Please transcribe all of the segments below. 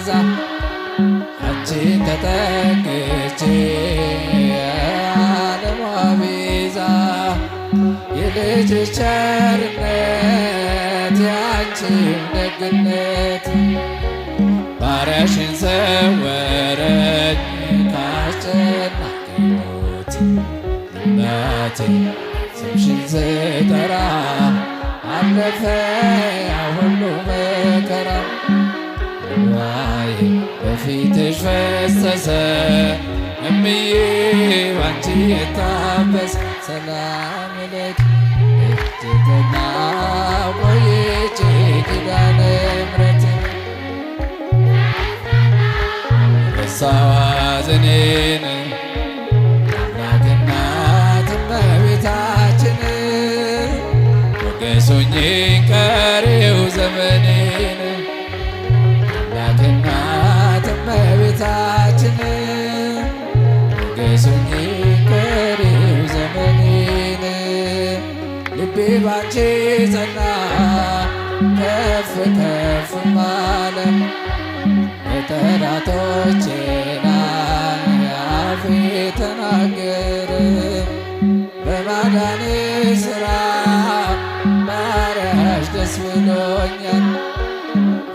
ዋዛ አንቺን ተጠግቼ የዓለሟ ቤዛ የልጅሽ ቸርነት ያንቺም ደግነት ባሪያሽን ሰወረኝ ካስጨናቂ ሞት እናቴ ስምሽን ስጠራ አለፈ ያ ሁሉ መከራ እንባዬ በፊትሽ ፈሰሰ እምዬ ባንቺ የታበሰ ሰላም ለኪ እጅግና ቆይቼ ኪዳነ ምሕረት ረሳው ሐዘኔን አምላክ እናት እመቤታችን ሞገሱኝ ቀሪው ዘመኔን አምላክ እናት እመቤታችን ሞገሱኝ ቀሪው ዘመኔን ልቤ ባንቺ ጸና ከፍ ከፍ አለ በጠላቶቼ ላይ አፌ ተናገረ በማዳን ሥራ ባሪያሽ ደስ ብሎኛል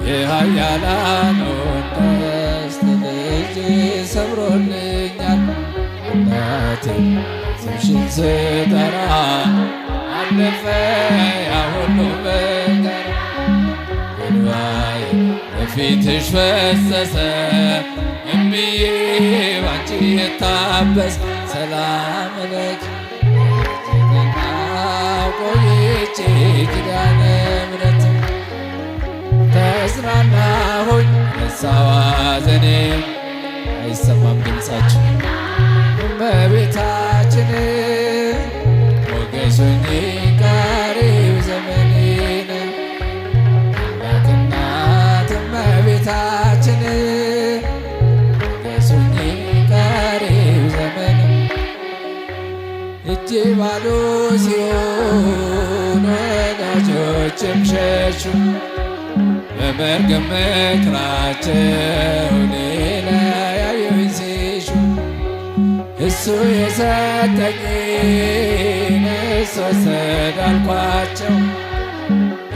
የኃያላኑን ቀስት ልጅ ሰብሮልኛል እናቴ ስምሽን ስጠራ አለፈ ያ ሁሉ መከራ እንባዬ በፊትሽ ፈሰሰ እምዬ ባንቺ የታበሰ ሰላም ለኪ እጅግና ቆይቼ ኪዳነ ምሕረት ተጽናናሁኝ ረሳው ሐዘኔን አይሰማም ድምፃችሁ እመቤታችን ሞገሱኝ ቀሪው ዘመኔን አምላክ እናት እመቤታችን ሞገሱኝ ቀሪው ዘመን እጄ ባዶ ሲሆን ወዳጆችም ሸሹ በመርገም ምክራቸው ሊለያዩኝ ሲሹ እሱ የሰጠኝን እሱ ወሰደ አልኳቸው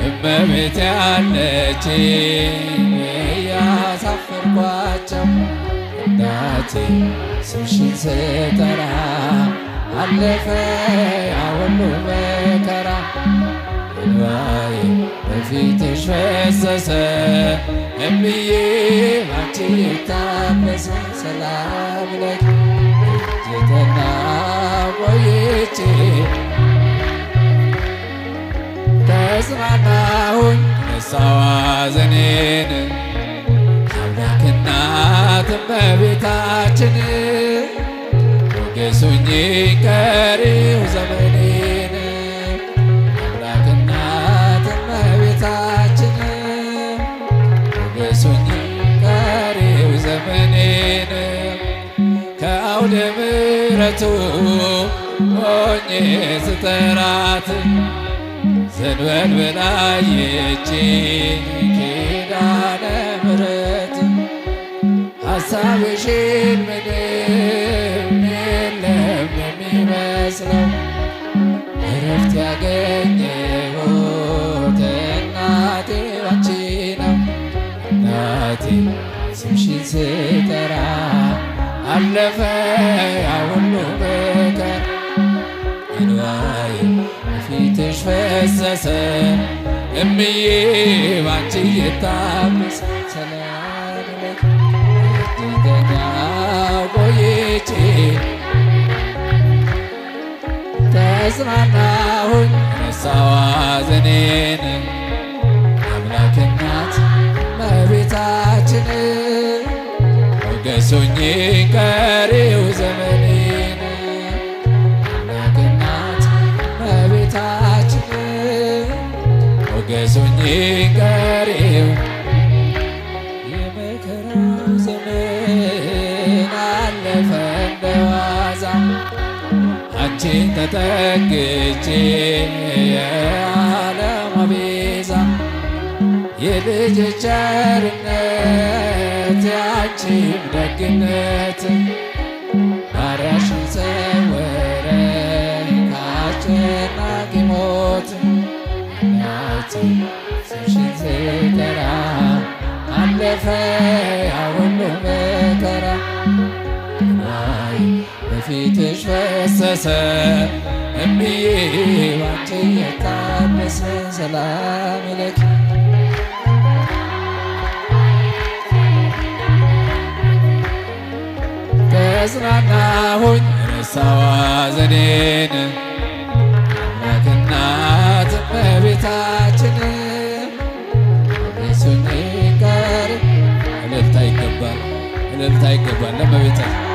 እመቤቴ ያለችኝ እያሳፈርኳቸው እናቴ ስምሽን ስጠራ አለፈ ያ ሁሉ መከራ እንባዬ በፊትሽ ፈሰሰ እምዬ ባንቺ የታበሰ ሰላም ለኪ እጅግና ቆይቼ ተጽናናሁኝ ረሳው ሐዘኔን አምላክ እናት እመቤታችን ሞገሱኝ ቀሪው ዘመኔን አምላክ እናት እመቤታችን ሞገሱኝ ቀሪው ዘመኔን ከአውደ ምሕረቱ ሆኜ ስጠራት ዘንበል ብላየችኝ ኪዳነ ምሕረት ሐሳብሽን ምንም የለም የሚመስለው እረፍት ያገኘሁት እናቴ ባንቺ ነው እናቴ ስምሽን ስጠራ አለፈ ያ ሁሉ መከራ እንባዬ በፊትሽ ፈሰሰ እምዬ ባንቺ የታበሰ ሰላም ለኪ እጅግና ቆይቼ ተጽናናሁኝ ረሳው ሐዘኔን አምላክ እናት እመቤታችን ሞገሱኝ ቀሪው ዘመኔን አምላክ እናት እመቤታችን ሞገሱኝ ቀሪው የመከራው ዘመን አለፈ እንደ ዋዛ አንቺን ተጠግቼ የዓለሟ ቤዛ የልጅሽ ቸርነት ቸርነት ያንቺም ደግነት ባሪያሽን ሰወረኝ ከአስጨናቂ ሞት እናቴ ስምሽን ስጠራ አለፈ ያ ሁሉ መከራ ዋይ በፊትሽ ፈሰሰ እምዬ ባንቺ የታደሰ ሰላም ለኪ ተጽናናሁኝ ረሳሁ ሐዘኔን አምላክ እናት እመቤታችን እሱን ጋር እልልታ ይገባል ለእመቤታችን